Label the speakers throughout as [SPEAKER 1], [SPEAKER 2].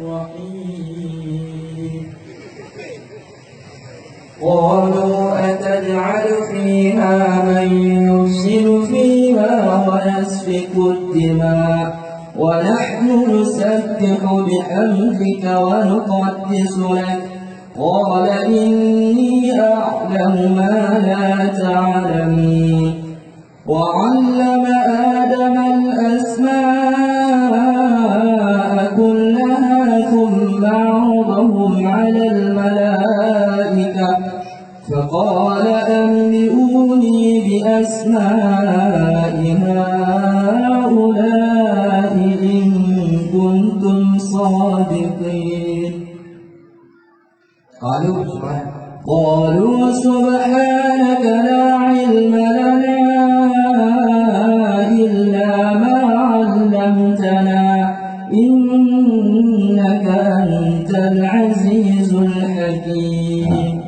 [SPEAKER 1] الرحيم قالوا أتجعل فيها من يفسد فيها ويسفك الدماء ونحن نسبح بحمدك ونقدس لك قال إني أعلم ما لا تعلمون وعلم آدم الأسماء كلها ثم عرضهم على الملائكة فقال أنبئوني بأسماء هؤلاء إن كنتم صادقين قالوا سبحانك لا علم لنا إلا ما علمتنا إنك أنت العزيز الحكيم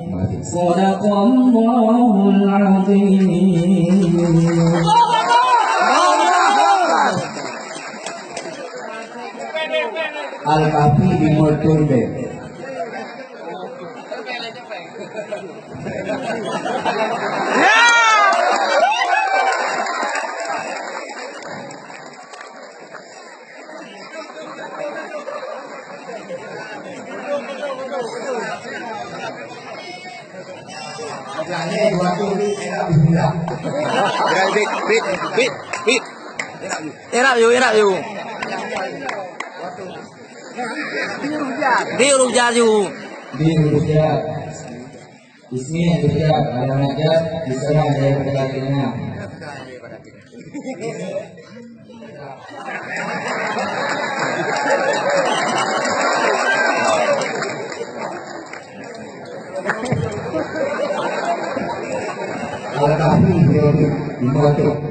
[SPEAKER 1] صدق الله العظيم.
[SPEAKER 2] Al-Kafi Bimol Turbe.
[SPEAKER 3] Erak you. Di Rujak you.
[SPEAKER 2] Di Rujak. Ismi Rujak. Alamatnya diserah dari pedakinya. Al-Kafi Bimol Turbe.